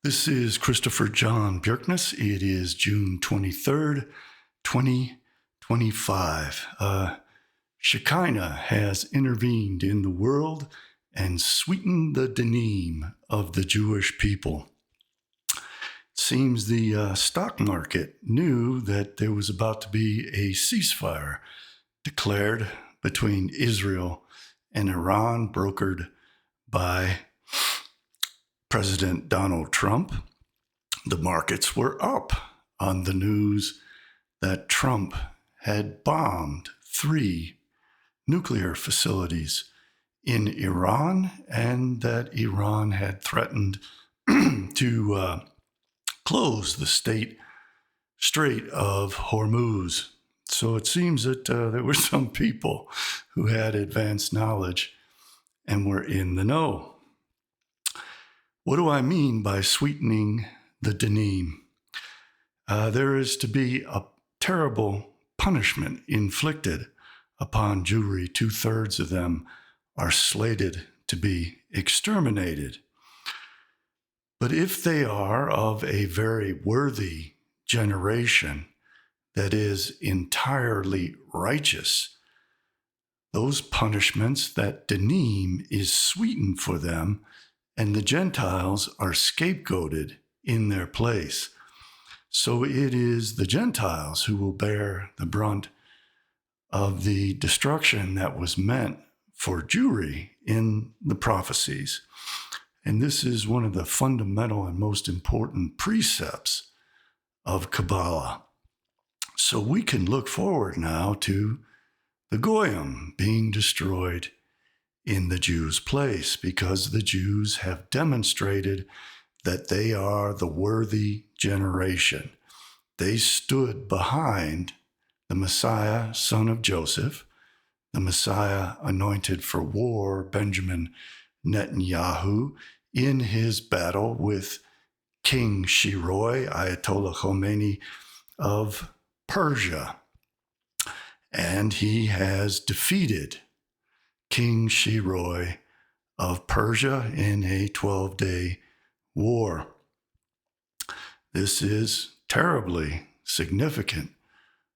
This is Christopher John Bjerknes. It is June 23rd, 2025. Shekinah has intervened in the world and sweetened the denine of the Jewish people. It seems the stock market knew that there was about to be a ceasefire declared between Israel and Iran, brokered by President Donald Trump. The markets were up on the news that Trump had bombed 3 nuclear facilities in Iran and that Iran had threatened to close the Strait of Hormuz. So it seems that there were some people who had advanced knowledge and were in the know. What do I mean by sweetening the denine? There is to be a terrible punishment inflicted upon Jewry. 2/3 of them are slated to be exterminated. But if they are of a very worthy generation that is entirely righteous, those punishments, that denine is sweetened for them, and the Gentiles are scapegoated in their place. So it is the Gentiles who will bear the brunt of the destruction that was meant for Jewry in the prophecies. And this is one of the fundamental and most important precepts of Kabbalah. So we can look forward now to the Goyim being destroyed in the Jews' place, because the Jews have demonstrated that they are the worthy generation. They stood behind the Messiah, son of Joseph, the Messiah anointed for war, Benjamin Netanyahu, in his battle with King Shiroi, Ayatollah Khomeini of Persia. And he has defeated King Shiroi of Persia in a 12-day war. This is terribly significant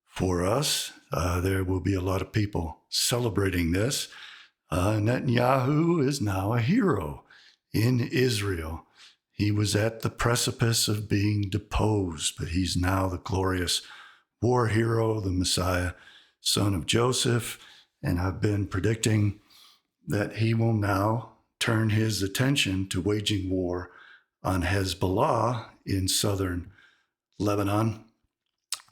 for us. There will be a lot of people celebrating this. Netanyahu is now a hero in Israel. He was at the precipice of being deposed, but he's now the glorious war hero, the Messiah, son of Joseph. And I've been predicting that he will now turn his attention to waging war on Hezbollah in southern Lebanon.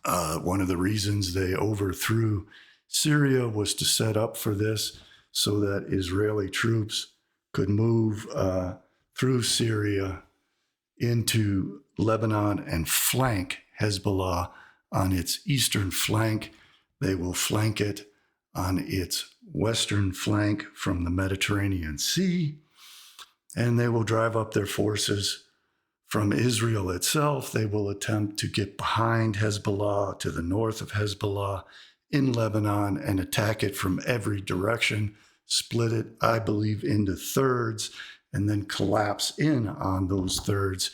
One of the reasons they overthrew Syria was to set up for this so that Israeli troops could move through Syria into Lebanon and flank Hezbollah on its eastern flank. They will flank it on its western flank from the Mediterranean Sea, and they will drive up their forces from Israel itself. They will attempt to get behind Hezbollah, to the north of Hezbollah in Lebanon, and attack it from every direction, split it, I believe, into thirds, and then collapse in on those thirds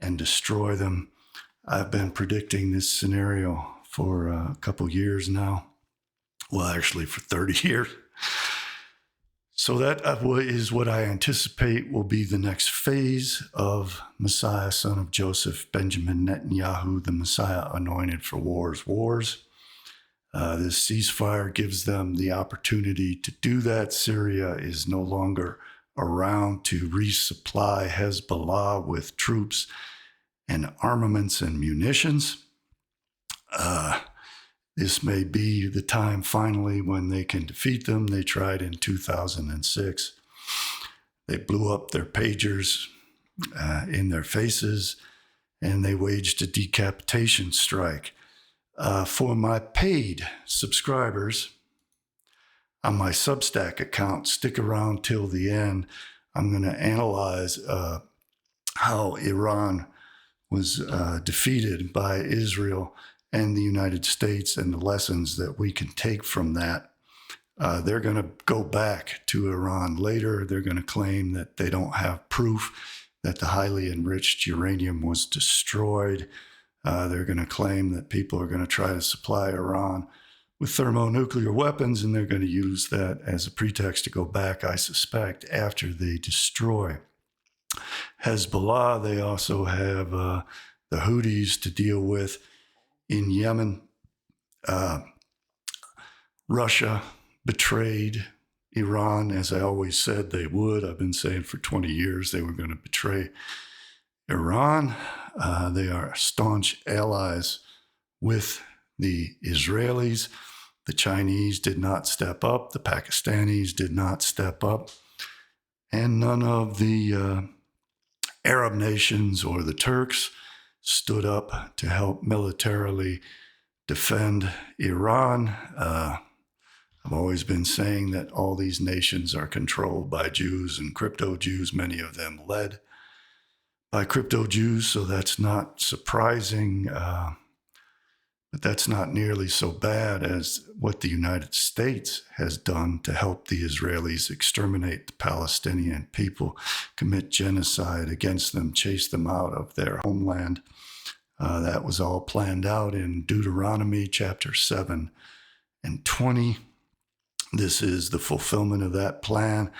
and destroy them. I've been predicting this scenario for a couple years now. Well, actually for 30 years. So that is what I anticipate will be the next phase of Messiah, son of Joseph, Benjamin Netanyahu, the Messiah anointed for wars. This ceasefire gives them the opportunity to do that. Syria is no longer around to resupply Hezbollah with troops and armaments and munitions. This may be the time finally when they can defeat them. They tried in 2006. They blew up their pagers in their faces, and they waged a decapitation strike. For my paid subscribers on my Substack account, stick around till the end. I'm going to analyze how Iran was defeated by Israel and the United States, and the lessons that we can take from that. They're going to go back to Iran later. They're going to claim that they don't have proof that the highly enriched uranium was destroyed. They're going to claim that people are going to try to supply Iran with thermonuclear weapons, and they're going to use that as a pretext to go back, I suspect, after they destroy Hezbollah. They also have the Houthis to deal with in Yemen. Russia betrayed Iran, as I always said they would. I've been saying for 20 years they were going to betray Iran. They are staunch allies with the Israelis. The Chinese did not step up. The Pakistanis did not step up. And none of the Arab nations or the Turks stood up to help militarily defend Iran. I've always been saying that all these nations are controlled by Jews and crypto-Jews, many of them led by crypto-Jews, so that's not surprising, but that's not nearly so bad as what the United States has done to help the Israelis exterminate the Palestinian people, commit genocide against them, chase them out of their homeland. That was all planned out in Deuteronomy chapter 7 and 20. This is the fulfillment of that plan.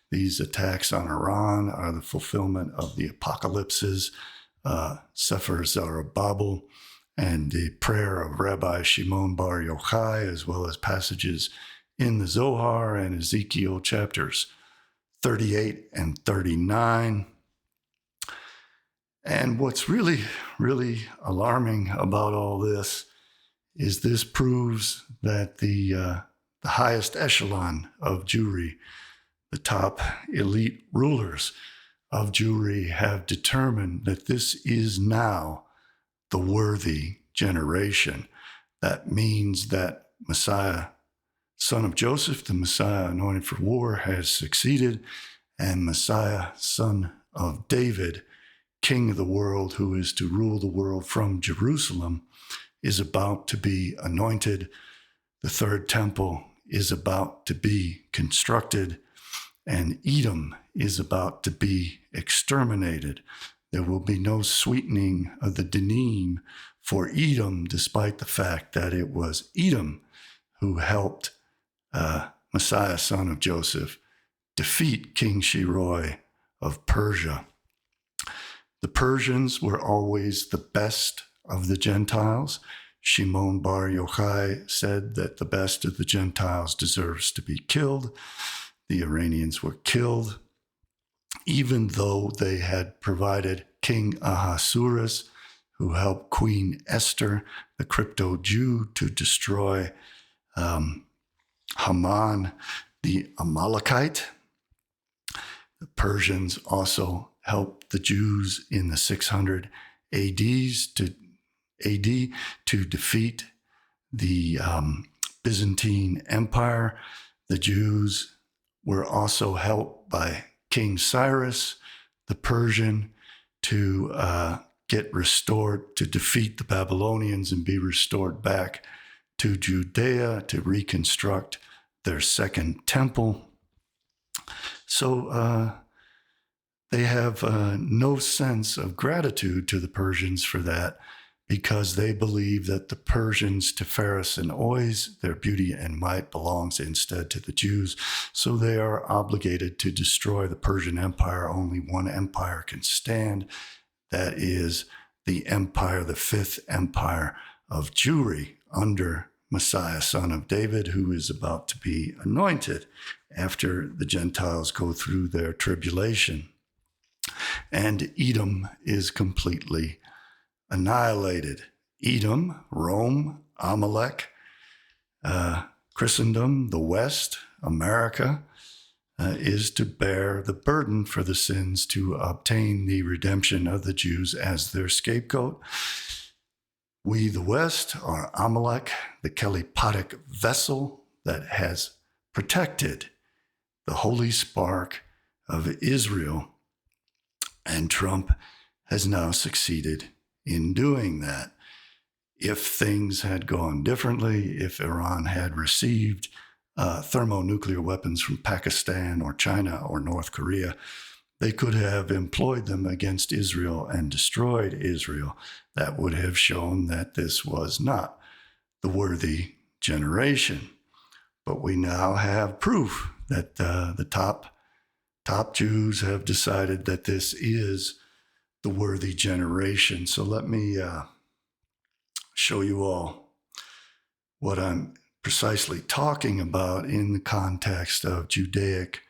These attacks on Iran are the fulfillment of the apocalypses, Sefer Zerubbabel, and the prayer of Rabbi Shimon Bar Yochai, as well as passages in the Zohar and Ezekiel chapters 38 and 39. And what's really, really alarming about all this is this proves that the highest echelon of Jewry, the top elite rulers of Jewry, have determined that this is now the worthy generation. That means that Messiah, son of Joseph, the Messiah anointed for war, has succeeded, and Messiah, son of David, king of the world, who is to rule the world from Jerusalem, is about to be anointed. The third temple is about to be constructed, and Edom is about to be exterminated. There will be no sweetening of the denine for Edom, despite the fact that it was Edom who helped Messiah, son of Joseph, defeat King Shiroi of Persia. The Persians were always the best of the Gentiles. Shimon Bar Yochai said that the best of the Gentiles deserves to be killed. The Iranians were killed, even though they had provided King Ahasuerus, who helped Queen Esther, the crypto-Jew, to destroy Haman, the Amalekite. The Persians also helped the Jews in the 600 AD to defeat the Byzantine Empire. The Jews were also helped by King Cyrus, the Persian, to get restored, to defeat the Babylonians and be restored back to Judea to reconstruct their second temple. So they have no sense of gratitude to the Persians for that, because they believe that the Persians, Tiferes and Ois, their beauty and might, belongs instead to the Jews. So they are obligated to destroy the Persian Empire. Only one empire can stand. That is the empire, the fifth empire of Jewry, under Messiah, son of David, who is about to be anointed after the Gentiles go through their tribulation. And Edom is completely annihilated. Edom, Rome, Amalek, Christendom, the West, America, is to bear the burden for the sins to obtain the redemption of the Jews as their scapegoat. We, the West, are Amalek, the Kelipotic vessel that has protected the holy spark of Israel, and Trump has now succeeded in doing that. If things had gone differently, if Iran had received thermonuclear weapons from Pakistan or China or North Korea, they could have employed them against Israel and destroyed Israel. That would have shown that this was not the worthy generation. But we now have proof that the top Jews have decided that this is the worthy generation. So let me show you all what I'm precisely talking about in the context of Judaic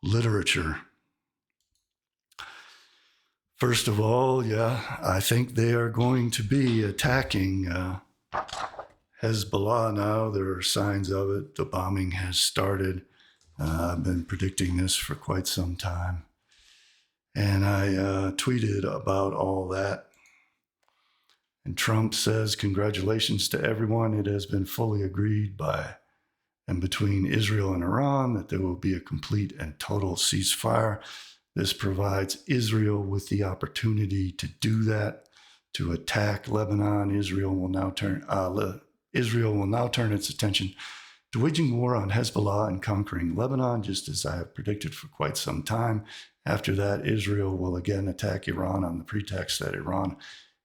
literature. First of all, I think they are going to be attacking Hezbollah now. There are signs of it. The bombing has started. I've been predicting this for quite some time. And I tweeted about all that. And Trump says, congratulations to everyone. It has been fully agreed by and between Israel and Iran that there will be a complete and total ceasefire. This provides Israel with the opportunity to do that, to attack Lebanon. Israel will now turn its attention to waging war on Hezbollah and conquering Lebanon, just as I have predicted for quite some time. After that, Israel will again attack Iran on the pretext that Iran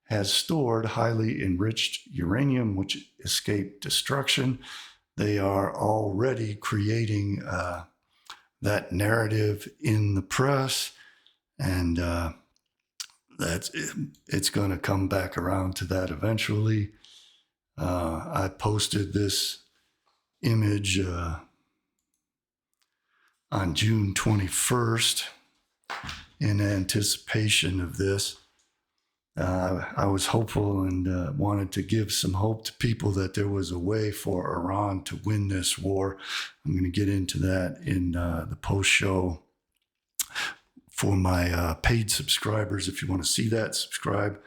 has stored highly enriched uranium, which escaped destruction. They are already creating that narrative in the press, and it's going to come back around to that eventually. I posted this image on June 21st in anticipation of this. I was hopeful and wanted to give some hope to people that there was a way for Iran to win this war. I'm going to get into that in the post-show. For my paid subscribers, if you want to see that, subscribe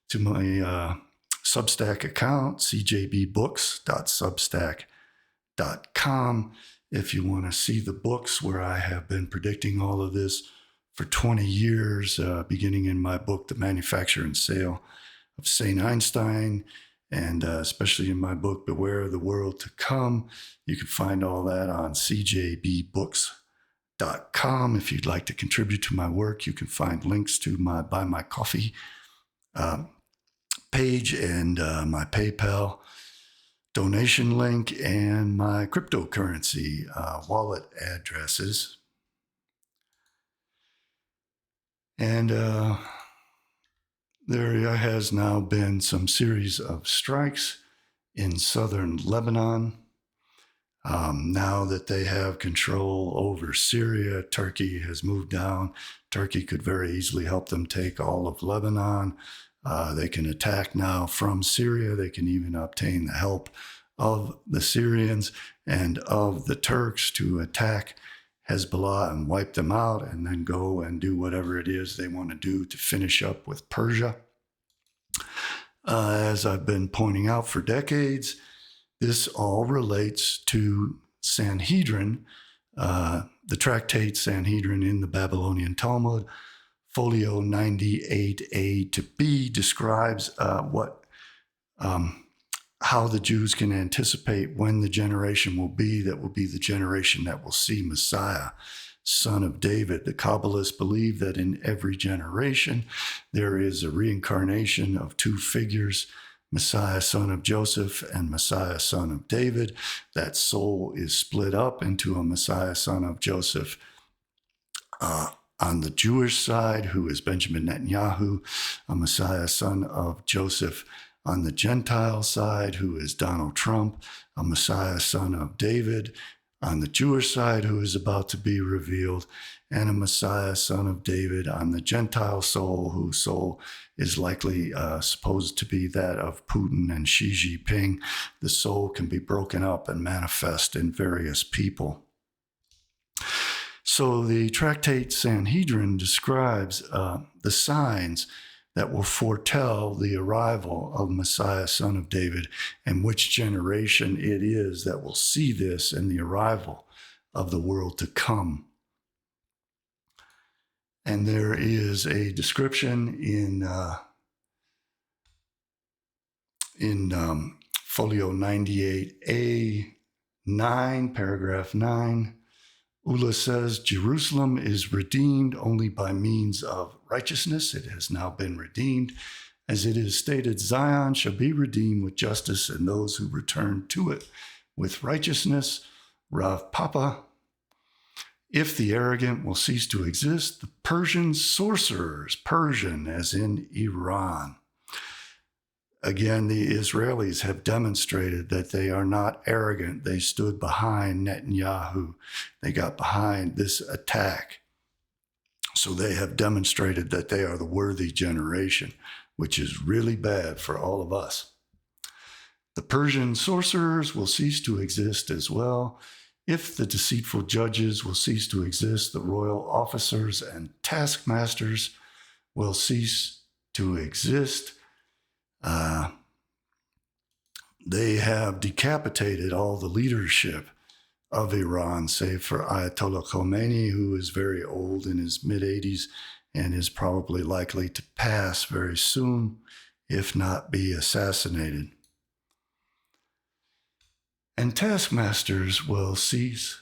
to my Substack account, CJBbooks.substack.com. If you want to see the books where I have been predicting all of this for 20 years, beginning in my book, The Manufacture and Sale of St. Einstein, and especially in my book, Beware of the World to Come. You can find all that on CJBbooks.com. If you'd like to contribute to my work, you can find links to my Buy My Coffee page and my PayPal donation link and my cryptocurrency wallet addresses. And there has now been some series of strikes in southern Lebanon. Now that they have control over Syria, Turkey has moved down. Turkey could very easily help them take all of Lebanon. They can attack now from Syria. They can even obtain the help of the Syrians and of the Turks to attack Hezbollah and wipe them out, and then go and do whatever it is they want to do to finish up with Persia. As I've been pointing out for decades, this all relates to Sanhedrin, the tractate Sanhedrin in the Babylonian Talmud. Folio 98a to b describes how the Jews can anticipate when the generation will be that will be the generation that will see Messiah, son of David. The Kabbalists believe that in every generation there is a reincarnation of two figures, Messiah, son of Joseph, and Messiah, son of David. That soul is split up into a Messiah, son of Joseph on the Jewish side, who is Benjamin Netanyahu, a Messiah, son of Joseph on the Gentile side, who is Donald Trump, a Messiah, son of David on the Jewish side, who is about to be revealed, and a Messiah, son of David on the Gentile soul, whose soul is likely supposed to be that of Putin and Xi Jinping. The soul can be broken up and manifest in various people. So the tractate Sanhedrin describes the signs that will foretell the arrival of Messiah, son of David, and which generation it is that will see this and the arrival of the world to come. And there is a description in Folio 98A9, paragraph 9, Ula says Jerusalem is redeemed only by means of righteousness. It has now been redeemed. As it is stated, Zion shall be redeemed with justice, and those who return to it with righteousness. Rav Papa, if the arrogant will cease to exist, the Persian sorcerers, Persian as in Iran. Again, the Israelis have demonstrated that they are not arrogant. They stood behind Netanyahu. They got behind this attack. So they have demonstrated that they are the worthy generation, which is really bad for all of us. The Persian sorcerers will cease to exist as well. If the deceitful judges will cease to exist, the royal officers and taskmasters will cease to exist. They have decapitated all the leadership of Iran, save for Ayatollah Khomeini, who is very old in his mid-80s and is probably likely to pass very soon, if not be assassinated. And taskmasters will cease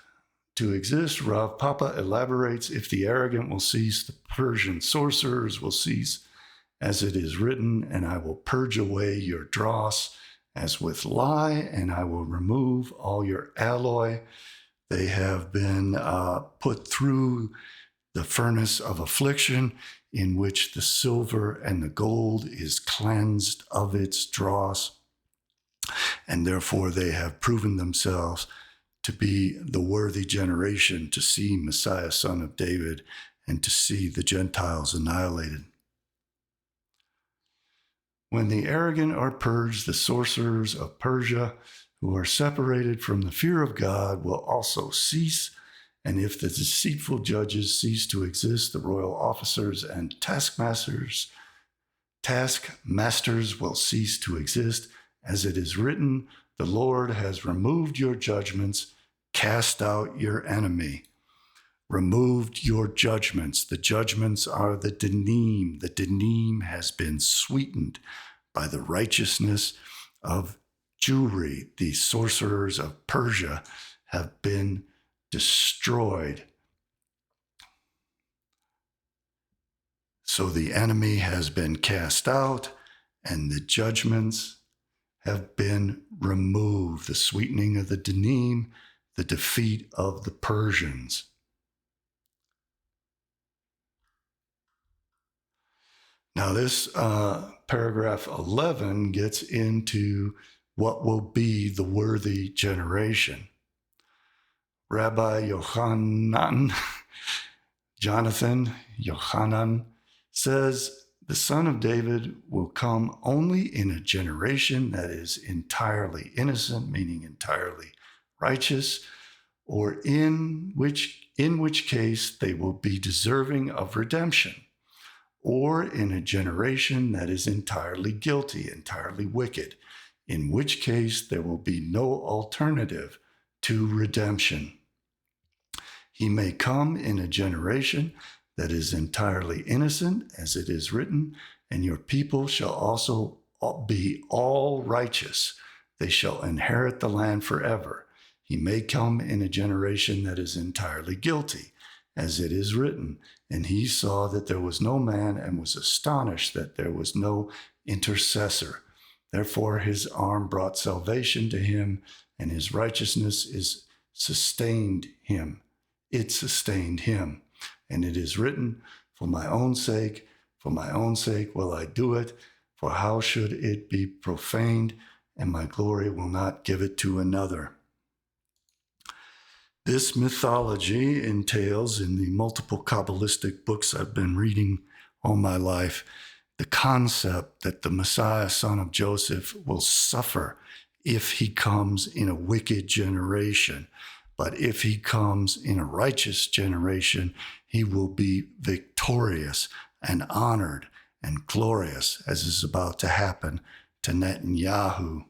to exist. Rav Papa elaborates, if the arrogant will cease, the Persian sorcerers will cease, as it is written, and I will purge away your dross as with lye, and I will remove all your alloy. They have been put through the furnace of affliction, in which the silver and the gold is cleansed of its dross, and therefore they have proven themselves to be the worthy generation to see Messiah, son of David, and to see the Gentiles annihilated. When the arrogant are purged, the sorcerers of Persia, who are separated from the fear of God, will also cease. And if the deceitful judges cease to exist, the royal officers and taskmasters will cease to exist. As it is written, the Lord has removed your judgments, cast out your enemy. Removed your judgments. The judgments are the denine. The denine has been sweetened by the righteousness of Jewry. The sorcerers of Persia have been destroyed. So the enemy has been cast out and the judgments have been removed. The sweetening of the denine, the defeat of the Persians. Now this paragraph 11 gets into what will be the worthy generation. Rabbi Jonathan Yochanan says, the son of David will come only in a generation that is entirely innocent, meaning entirely righteous, or in which case they will be deserving of redemption, or in a generation that is entirely guilty, entirely wicked, in which case there will be no alternative to redemption. He may come in a generation that is entirely innocent, as it is written, and your people shall also be all righteous. They shall inherit the land forever. He may come in a generation that is entirely guilty, as it is written, and he saw that there was no man and was astonished that there was no intercessor. Therefore his arm brought salvation to him, and his righteousness sustained him. It sustained him. And it is written, for my own sake will I do it, for how should it be profaned, and my glory will not give it to another. This mythology entails, in the multiple Cabalistic books I've been reading all my life, the concept that the Messiah, son of Joseph, will suffer if he comes in a wicked generation. But if he comes in a righteous generation, he will be victorious and honored and glorious, as is about to happen to Netanyahu.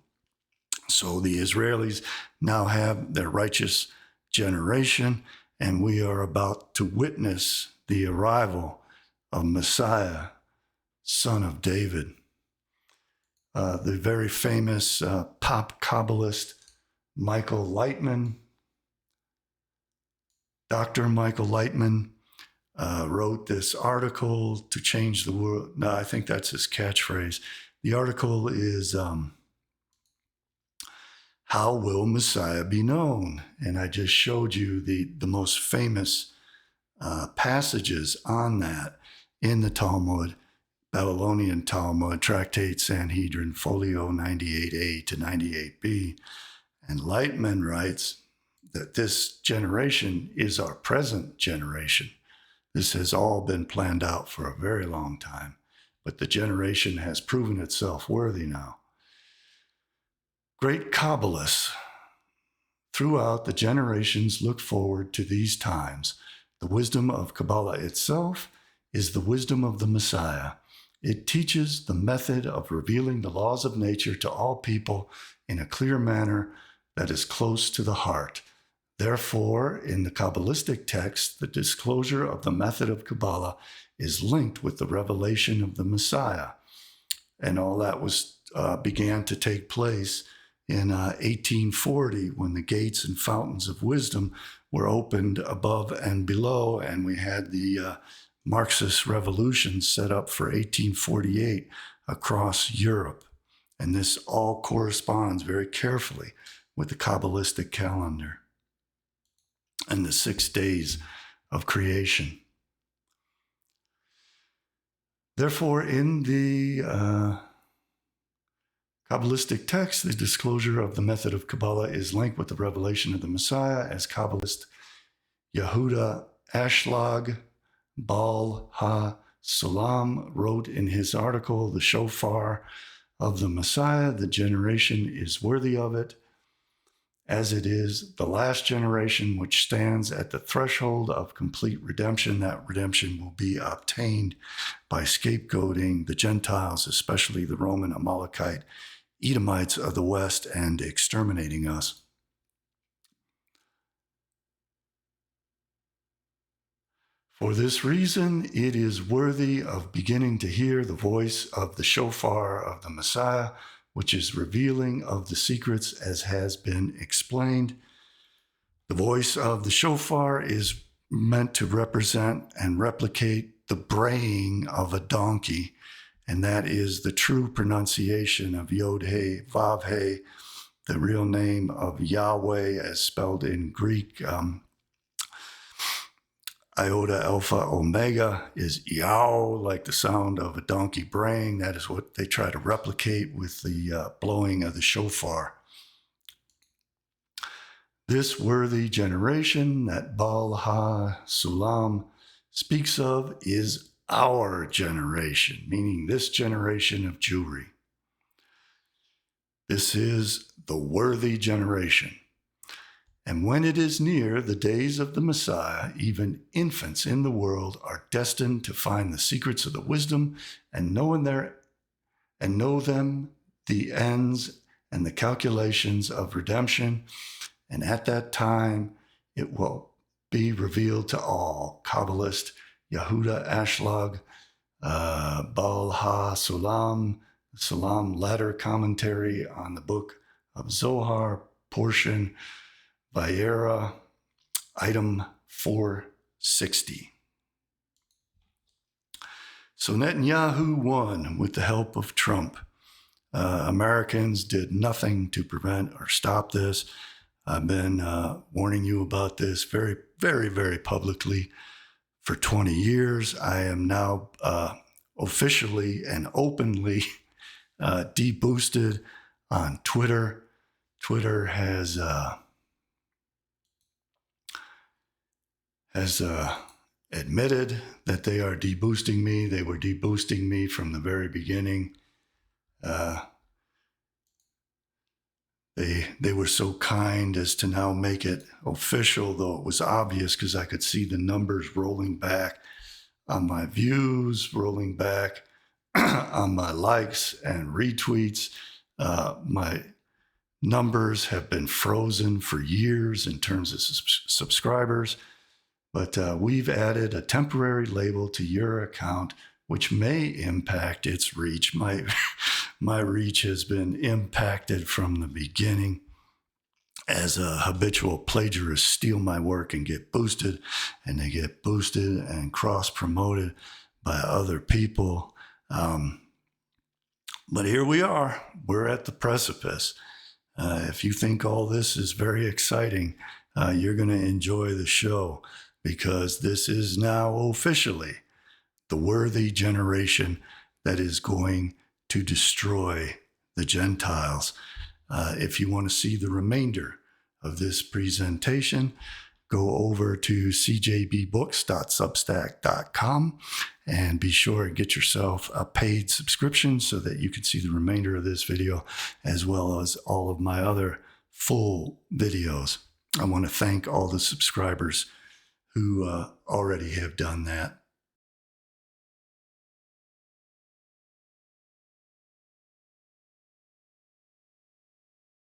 So the Israelis now have their righteous generation, and we are about to witness the arrival of Messiah, son of David. The very famous pop Kabbalist Michael Lightman Dr. Michael Lightman wrote this article to change the world. No, I think that's his catchphrase. The article is How Will Messiah Be Known? And I just showed you the most famous passages on that in the Talmud, Babylonian Talmud, Tractate Sanhedrin, Folio 98a to 98b. And Lightman writes that this generation is our present generation. This has all been planned out for a very long time, but the generation has proven itself worthy now. Great Kabbalists throughout the generations look forward to these times. The wisdom of Kabbalah itself is the wisdom of the Messiah. It teaches the method of revealing the laws of nature to all people in a clear manner that is close to the heart. Therefore, in the Kabbalistic text, the disclosure of the method of Kabbalah is linked with the revelation of the Messiah. And all that began to take place in 1840, when the gates and fountains of wisdom were opened above and below, and we had the Marxist revolution set up for 1848 across Europe. And this all corresponds very carefully with the Kabbalistic calendar and the 6 days of creation. Therefore, in the Kabbalistic text, the disclosure of the method of Kabbalah is linked with the revelation of the Messiah, as Kabbalist Yehuda Ashlag Baal Ha-Sulam wrote in his article, The Shofar of the Messiah. The generation is worthy of it, as it is the last generation which stands at the threshold of complete redemption. That redemption will be obtained by scapegoating the Gentiles, especially the Roman Amalekite Edomites of the West, and exterminating us. For this reason, it is worthy of beginning to hear the voice of the shofar of the Messiah, which is revealing of the secrets as has been explained. The voice of the shofar is meant to represent and replicate the braying of a donkey, and that is the true pronunciation of Yod-He, Vav-He, the real name of Yahweh as spelled in Greek. Iota, Alpha, Omega is yow, like the sound of a donkey braying. That is what they try to replicate with the blowing of the shofar. This worthy generation that Baal Ha-Sulam speaks of is our generation, meaning this generation of Jewry. This is the worthy generation. And when it is near the days of the Messiah, even infants in the world are destined to find the secrets of the wisdom and know them, the ends and the calculations of redemption. And at that time, it will be revealed to all. Kabbalist Yehuda Ashlag, Baal Ha-Sulam, Salam Ladder Commentary on the Book of Zohar, portion Vayera, item 460. So Netanyahu won with the help of Trump. Americans did nothing to prevent or stop this. I've been warning you about this very, very, very publicly for 20 years. I am now officially and openly deboosted on Twitter. Twitter has admitted that they are deboosting me. They were deboosting me from the very beginning. They were so kind as to now make it official, though it was obvious because I could see the numbers rolling back on my views, rolling back on my likes and retweets. My numbers have been frozen for years in terms of subscribers, but we've added a temporary label to your account, which may impact its reach. My reach has been impacted from the beginning. as a habitual plagiarist steal my work and get boosted, and they get boosted and cross-promoted by other people. But here we are. We're at the precipice. If you think all this is very exciting, you're going to enjoy the show, because this is now officially the worthy generation that is going to destroy the Gentiles. If you want to see the remainder of this presentation, go over to CJBbooks.substack.com and be sure to get yourself a paid subscription so that you can see the remainder of this video, as well as all of my other full videos. I want to thank all the subscribers who already have done that.